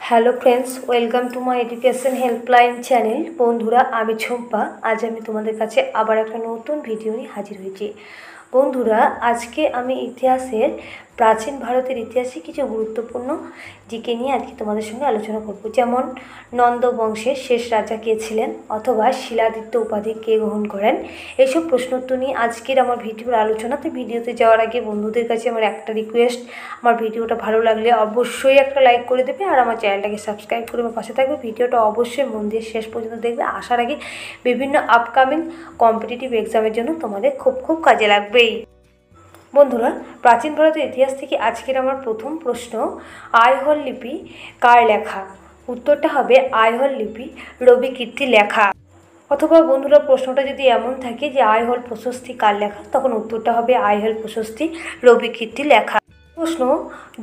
Hello friends, welcome to my education helpline channel. বন্ধুরা, আমি ঝুম্পা। আজ আমি তোমাদের কাছে আবার একটা নতুন ভিডিও নিয়ে হাজির হয়েছি। বন্ধুরা, আজকে আমি প্রাচীন ভারতের ইতিহাসে কিছু গুরুত্বপূর্ণ দিকে নিয়ে আজকে তোমাদের সঙ্গে আলোচনা করব। যেমন নন্দ বংশের শেষ রাজা কে ছিলেন, অথবা শিলাদিত্য উপাধি কে গ্রহণ করেন, এইসব প্রশ্নোত্তর নিয়ে আজকের আমার ভিডিওর আলোচনাতে। ভিডিওতে যাওয়ার আগে বন্ধুদের কাছে আমার একটা রিকোয়েস্ট, আমার ভিডিওটা ভালো লাগলে অবশ্যই একটা লাইক করে দেবে, আর আমার চ্যানেলটাকে সাবস্ক্রাইব করে আমার পাশে থাকবে। ভিডিওটা অবশ্যই মন দিয়ে শেষ পর্যন্ত দেখবে। আসার আগে বিভিন্ন আপকামিং কম্পিটিটিভ এক্সামের জন্য তোমাদের খুব কাজে লাগবেই। বন্ধুরা, প্রাচীন ভারতের ইতিহাস থেকে আজকের আমার প্রথম প্রশ্ন, আইহোল লিপি কার লেখা? উত্তরটা হবে আইহোল লিপি রবি কীর্তি লেখা। অথবা বন্ধুরা, প্রশ্নটা যদি এমন থাকে যে আইহোল প্রশস্তি কার লেখা, তখন উত্তরটা হবে আইহোল প্রশস্তি রবি কীর্তি লেখা। প্রশ্ন,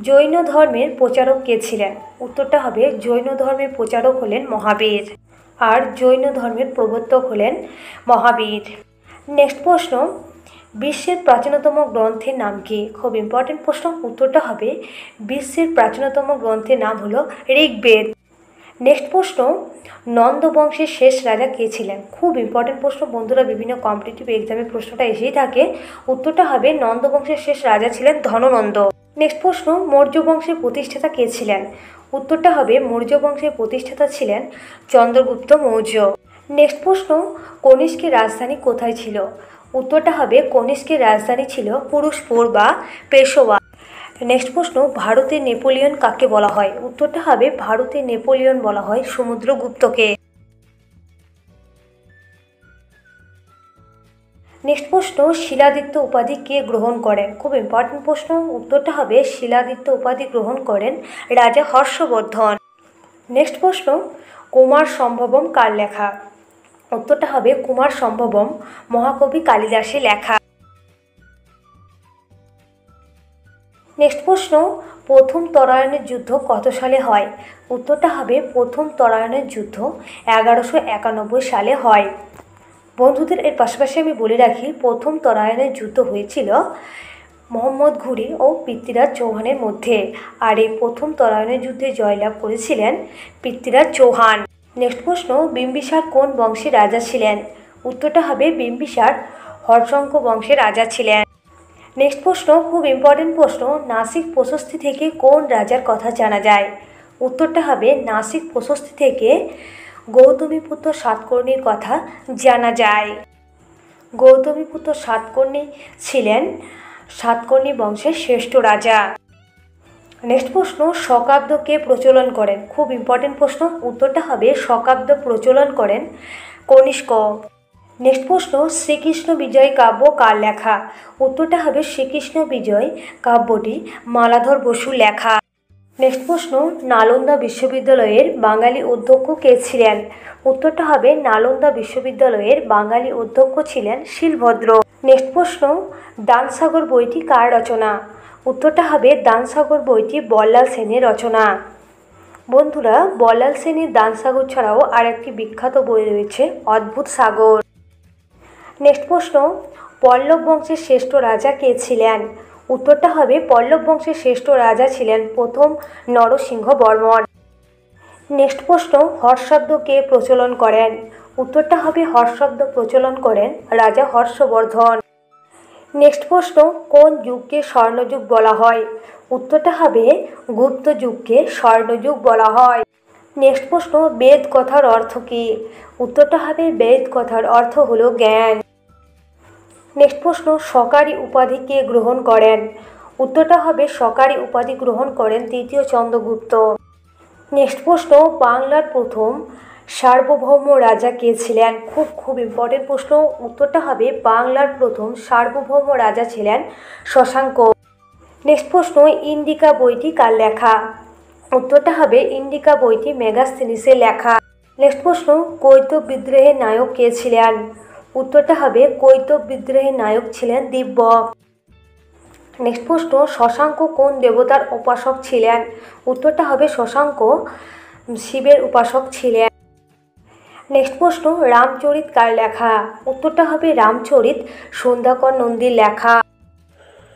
জৈন ধর্মের প্রচারক কে ছিলেন? উত্তরটা হবে জৈন ধর্মের প্রচারক হলেন মহাবীর, আর জৈন ধর্মের প্রবর্তক হলেন মহাবীর। নেক্সট প্রশ্ন, বিশ্বের প্রাচীনতম গ্রন্থের নাম কি? খুব ইম্পর্টেন্ট প্রশ্ন। উত্তরটা হবে বিশ্বের প্রাচীনতম গ্রন্থের নাম হলো ঋগ্বেদ। নেক্সট প্রশ্ন, নন্দ বংশের শেষ রাজা কে ছিলেন? খুব ইম্পর্টেন্ট প্রশ্ন বন্ধুরা, বিভিন্ন কম্পিটিটিভ এক্সামে প্রশ্নটা এসেই থাকে। উত্তরটা হবে নন্দ বংশের শেষ রাজা ছিলেন ধননন্দ। নেক্সট প্রশ্ন, মৌর্য বংশের প্রতিষ্ঠাতা কে ছিলেন? উত্তরটা হবে মৌর্য বংশের প্রতিষ্ঠাতা ছিলেন চন্দ্রগুপ্ত মৌর্য। নেক্সট প্রশ্ন, কনিষ্কের রাজধানী কোথায় ছিল? উত্তরটা হবে কনিষ্কের রাজধানী ছিল পুরুষপুর বা পেশোয়া। নেক্সট প্রশ্ন, ভারতের নেপোলিয়ন কাকে বলা হয়? উত্তরটা হবে ভারতের নেপোলিয়ন বলা হয় সমুদ্রগুপ্তকে। নেক্সট প্রশ্ন, শিলাদিত্য উপাধি কে গ্রহণ করেন? খুব ইম্পর্টেন্ট প্রশ্ন। উত্তরটা হবে শিলাদিত্য উপাধি গ্রহণ করেন রাজা হর্ষবর্ধন। নেক্সট প্রশ্ন, কুমার সম্ভবম কার লেখা? উত্তরটা হবে কুমার সম্ভবম মহাকবি কালিদাসের লেখা। নেক্সট প্রশ্ন, প্রথম তরায়ণের যুদ্ধ কত সালে হয়? উত্তরটা হবে প্রথম তরায়ণের যুদ্ধ 1191 সালে হয়। বন্ধুদের, এর পাশাপাশি আমি বলে রাখি, প্রথম তরায়ণের যুদ্ধ হয়েছিল মোহাম্মদ ঘুরি ও পৃথ্বীরাজ চৌহানের মধ্যে, আর এই প্রথম তরায়ণের যুদ্ধে জয়লাভ করেছিলেন পৃথ্বীরাজ চৌহান। নেক্সট প্রশ্ন, বিম্বিসার কোন বংশের রাজা ছিলেন? উত্তরটা হবে বিম্বিসার হর্ষঙ্ক বংশের রাজা ছিলেন। নেক্সট প্রশ্ন, খুব ইম্পর্টেন্ট প্রশ্ন, নাসিক প্রশস্তি থেকে কোন রাজার কথা জানা যায়? উত্তরটা হবে নাসিক প্রশস্তি থেকে গৌতমীপুত্র সাতকর্ণীর কথা জানা যায়। গৌতমীপুত্র সাতকর্ণী ছিলেন সাতকর্ণী বংশের শ্রেষ্ঠ রাজা। নেক্সট প্রশ্ন, শকাব্দ কে প্রচলন করেন? খুব ইম্পর্টেন্ট প্রশ্ন। উত্তরটা হবে শকাব্দ প্রচলন করেন কনিষ্ক। নেক্সট প্রশ্ন, শ্রীকৃষ্ণ বিজয় কাব্য কার লেখা? উত্তরটা হবে শ্রীকৃষ্ণ বিজয় কাব্যটি মালাধর বসুর লেখা। নেক্সট প্রশ্ন, নালন্দা বিশ্ববিদ্যালয়ের বাঙালি অধ্যক্ষ কে ছিলেন? উত্তরটা হবে নালন্দা বিশ্ববিদ্যালয়ের বাঙালি অধ্যক্ষ ছিলেন শিলভদ্র। নেক্সট প্রশ্ন, দানসাগর বইটি কার রচনা? উত্তরটা হবে দানসাগর বইটি বল্লাল সেনের রচনা। বন্ধুরা, বল্লাল সেনের দানসাগর ছাড়াও আর একটি বিখ্যাত বই রয়েছে অদ্ভুত সাগর। নেক্সট প্রশ্ন, পল্লব বংশের শ্রেষ্ঠ রাজা কে ছিলেন? উত্তরটা হবে পল্লব বংশের শ্রেষ্ঠ রাজা ছিলেন প্রথম নরসিংহ বর্মন। নেক্সট প্রশ্ন, হর্ষশব্দ কে প্রচলন করেন? উত্তরটা হবে হর্ষশব্দ প্রচলন করেন রাজা হর্ষবর্ধন। নেক্সট প্রশ্ন, কোন যুগকে স্বর্ণযুগ বলা হয়? উত্তরটা হবে গুপ্ত যুগকে স্বর্ণযুগ বলা হয়। নেক্সট প্রশ্ন, বেদ কথার অর্থ কী? উত্তরটা হবে বেদ কথার অর্থ হলো জ্ঞান। নেক্সট প্রশ্ন, সকারি উপাধি কে গ্রহণ করেন? উত্তরটা হবে সকারি উপাধি গ্রহণ করেন তৃতীয় চন্দ্রগুপ্ত। নেক্সট প্রশ্ন, বাংলার প্রথম সার্বভৌম রাজা কে ছিলেন? খুব ইম্পর্টেন্ট প্রশ্ন। উত্তরটা হবে বাংলার প্রথম সার্বভৌম রাজা ছিলেন শশাঙ্ক। নেক্সট প্রশ্ন, ইন্ডিকা বইটি কার লেখা? উত্তরটা হবে ইন্ডিকা বইটি মেগাস্থিনিসের লেখা। নেক্সট প্রশ্ন, কৈতব বিদ্রোহের নায়ক কে ছিলেন? উত্তরটা হবে কৈতব বিদ্রোহের নায়ক ছিলেন দিব্যক। নেক্সট প্রশ্ন, শশাঙ্ক কোন দেবতার উপাসক ছিলেন? উত্তরটা হবে শশাঙ্ক শিবের উপাসক ছিলেন। নেক্সট প্রশ্ন, রামচরিত কার লেখা? উত্তরটা হবে রামচরিত সন্ধ্যাকর নন্দীর লেখা।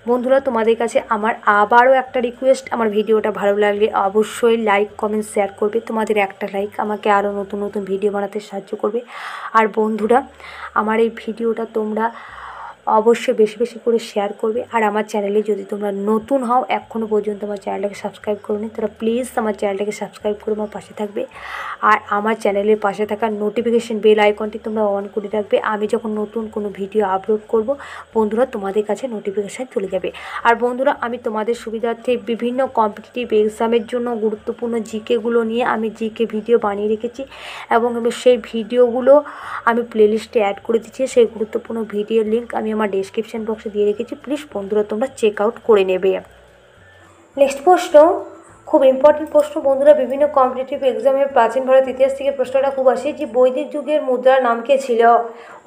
বন্ধুরা, তোমাদের কাছে আমার আবারও একটা রিকোয়েস্ট, আমার ভিডিওটা ভালো লাগলে অবশ্যই লাইক কমেন্ট শেয়ার করবে। তোমাদের একটা লাইক আমাকে আরও নতুন নতুন ভিডিও বানাতে সাহায্য করবে। আর বন্ধুরা, আমার এই ভিডিওটা তোমরা অবশ্যই বেশি বেশি করে শেয়ার করবে। আর আমার চ্যানেলে যদি তোমরা নতুন হও, এখনও পর্যন্ত আমার চ্যানেলটাকে সাবস্ক্রাইব করোনি, তোমরা প্লিজ আমার চ্যানেলটাকে সাবস্ক্রাইব করে আমার পাশে থাকবে। আর আমার চ্যানেলের পাশে থাকা নোটিফিকেশন বেল আইকনটি তোমরা অন করে রাখবে। আমি যখন নতুন কোনো ভিডিও আপলোড করব, বন্ধুরা তোমাদের কাছে নোটিফিকেশান চলে যাবে। আর বন্ধুরা, আমি তোমাদের সুবিধার্থে বিভিন্ন কম্পিটিটিভ এক্সামের জন্য গুরুত্বপূর্ণ জিকেগুলো নিয়ে আমি জিকে ভিডিও বানিয়ে রেখেছি এবং সেই ভিডিওগুলো আমি প্লেলিস্টে অ্যাড করে দিচ্ছি। সেই গুরুত্বপূর্ণ ভিডিওর লিঙ্ক আমি আমার ডেসক্রিপশন বক্সে দিয়ে রেখেছি। প্লিজ বন্ধুরা তোমরা চেক আউট করে নেবে। নেক্সট প্রশ্ন, খুব ইম্পর্টেন্ট প্রশ্ন বন্ধুরা, বিভিন্ন কম্পিটিটিভ এক্সামে প্রাচীন ভারত ইতিহাস থেকে প্রশ্নটা খুব আসে যে বৈদিক যুগের মুদ্রার নাম কে ছিল।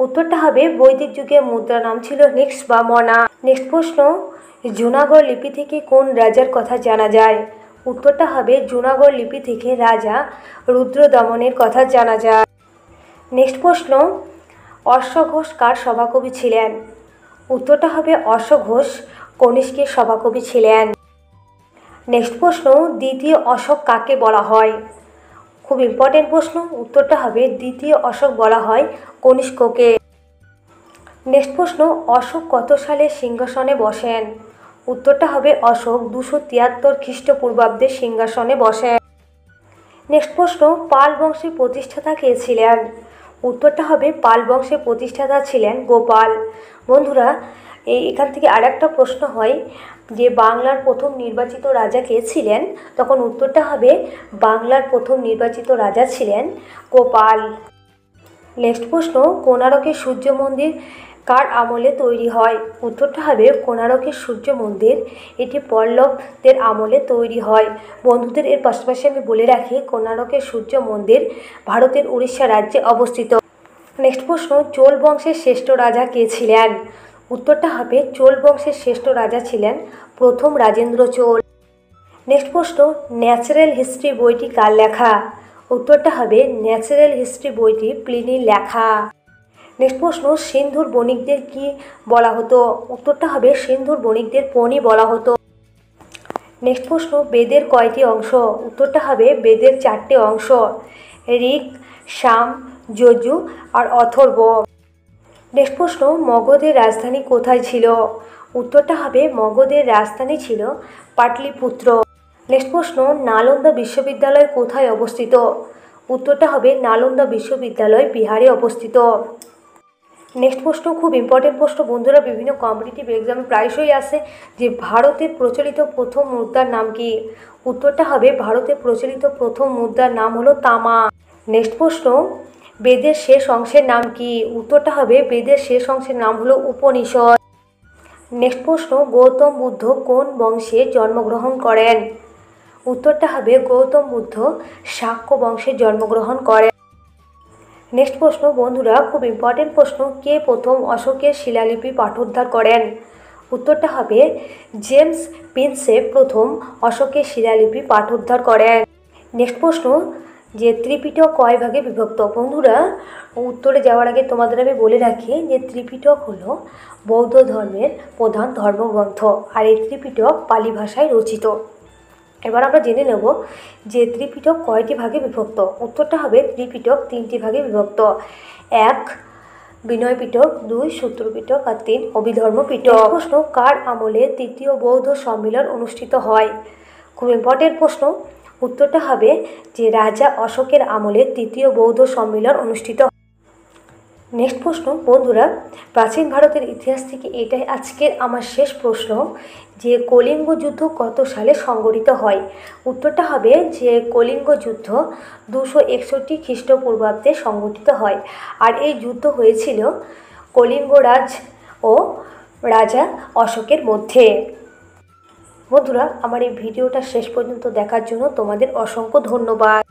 উত্তরটা হবে বৈদিক যুগের মুদ্রার নাম ছিল নিক্স বা মনা। নেক্সট প্রশ্ন, জুনাগড় লিপি থেকে কোন রাজার কথা জানা যায়। উত্তরটা হবে জুনাগড় লিপি থেকে রাজা রুদ্রদমনের কথা জানা যায়। নেক্সট প্রশ্ন, অশ্ব ঘোষ কার সভাকবি ছিলেন। উত্তরটা হবে অশ্ব ঘোষ কনিষ্কের সভাকবি ছিলেন। নেক্সট প্রশ্ন, দ্বিতীয় অশোক কাকে বলা হয়। খুব ইম্পর্টেন্ট প্রশ্ন, উত্তরটা হবে দ্বিতীয় অশোক বলা হয় কনিষ্ককে। নেক্সট প্রশ্ন, অশোক কত সালে সিংহাসনে বসেন। উত্তরটা হবে অশোক 273 খ্রিস্টপূর্বাব্দে সিংহাসনে বসেন। নেক্সট প্রশ্ন, পাল বংশের প্রতিষ্ঠাতা কে ছিলেন। উত্তরটা হবে পাল বংশের প্রতিষ্ঠাতা ছিলেন গোপাল। বন্ধুরা, এখান থেকে আরেকটা প্রশ্ন হয় যে বাংলার প্রথম নির্বাচিত রাজা কে ছিলেন, তখন উত্তরটা হবে বাংলার প্রথম নির্বাচিত রাজা ছিলেন গোপাল। নেক্সট প্রশ্ন, কোণারকের সূর্য মন্দির কার আমলে তৈরি হয়। উত্তরটা হবে কোণারকের সূর্য মন্দির এটি পল্লবদের আমলে তৈরি হয়। বন্ধুদের এর পাশাপাশি আমি বলে রাখি কোণারকের সূর্য মন্দির ভারতের উড়িষ্যা রাজ্যে অবস্থিত। নেক্সট প্রশ্ন, চোল বংশের শ্রেষ্ঠ রাজা কে ছিলেন। উত্তরটা হবে চোল বংশের শ্রেষ্ঠ রাজা ছিলেন প্রথম রাজেন্দ্র চোল। নেক্সট প্রশ্ন, ন্যাচারাল হিস্ট্রি বইটি কার লেখা। উত্তরটা হবে ন্যাচারাল হিস্ট্রি বইটি প্লিনির লেখা। নেক্সট প্রশ্ন, সিন্ধুর বণিকদের কি বলা হতো। উত্তরটা হবে সিন্ধুর বণিকদের পণি বলা হতো। নেক্সট প্রশ্ন, বেদের কয়টি অংশ। উত্তরটা হবে বেদের 4টে অংশ, ঋক, সাম, যজু আর অথর্ব। নেক্সট প্রশ্ন, মগধের রাজধানী কোথায় ছিল। উত্তরটা হবে মগধের রাজধানী ছিল পাটলিপুত্র। নেক্সট প্রশ্ন, নালন্দা বিশ্ববিদ্যালয় কোথায় অবস্থিত। উত্তরটা হবে নালন্দা বিশ্ববিদ্যালয় বিহারে অবস্থিত। নেক্সট প্রশ্ন, খুব ইম্পর্টেন্ট প্রশ্ন বন্ধুরা, বিভিন্ন কম্পিটিটিভ এক্সামে প্রায়শই আসে যে ভারতের প্রচলিত প্রথম মুদ্রার নাম কি। উত্তরটা হবে ভারতের প্রচলিত প্রথম মুদ্রার নাম হলো তামা। নেক্সট প্রশ্ন, বেদের শেষ অংশের নাম কি। উত্তরটা হবে বেদের শেষ অংশের নাম হলো উপনিষদ। নেক্সট প্রশ্ন, গৌতম বুদ্ধ কোন বংশে জন্মগ্রহণ করেন। উত্তরটা হবে গৌতম বুদ্ধ শাক্য বংশে জন্মগ্রহণ করেন। নেক্সট প্রশ্ন বন্ধুরা, খুব ইম্পর্টেন্ট প্রশ্ন, কে প্রথম অশোকের শিলালিপি পাঠোদ্ধার করেন। উত্তরটা হবে জেমস প্রিন্সেপ প্রথম অশোকের শিলালিপি পাঠোদ্ধার করেন। নেক্সট প্রশ্ন, যে ত্রিপিটক কয় ভাগে বিভক্ত। বন্ধুরা, উত্তরে যাওয়ার আগে তোমাদের আমি বলে রাখি যে ত্রিপিটক হলো বৌদ্ধ ধর্মের প্রধান ধর্মগ্রন্থ আর এই ত্রিপিটক পালি ভাষায় রচিত। এবার আমরা জেনে নেব যে ত্রিপিটক কয়টি ভাগে বিভক্ত। উত্তরটা হবে ত্রিপিটক 3টি ভাগে বিভক্ত, 1 বিনয় পিটক, 2 সূত্র পিটক আর 3 অভিধর্ম পিটক। প্রশ্ন, কার আমলে তৃতীয় বৌদ্ধ সম্মেলন অনুষ্ঠিত হয়। খুব ইম্পর্টেন্ট প্রশ্ন, উত্তরটা হবে যে রাজা অশোকের আমলে তৃতীয় বৌদ্ধ সম্মেলন অনুষ্ঠিত। নেক্সট প্রশ্ন বন্ধুরা, প্রাচীন ভারতের ইতিহাস থেকে এটাই আজকের আমার শেষ প্রশ্ন যে কলিঙ্গ যুদ্ধ কত সালে সংঘটিত হয়। উত্তরটা হবে যে কলিঙ্গ যুদ্ধ 261 খ্রিস্টপূর্বাব্দে সংঘটিত হয় আর এই যুদ্ধ হয়েছিল কলিঙ্গরাজ ও রাজা অশোকের মধ্যে। বন্ধুরা, আমার এই ভিডিওটা শেষ পর্যন্ত দেখার জন্য তোমাদের অসংখ্য ধন্যবাদ।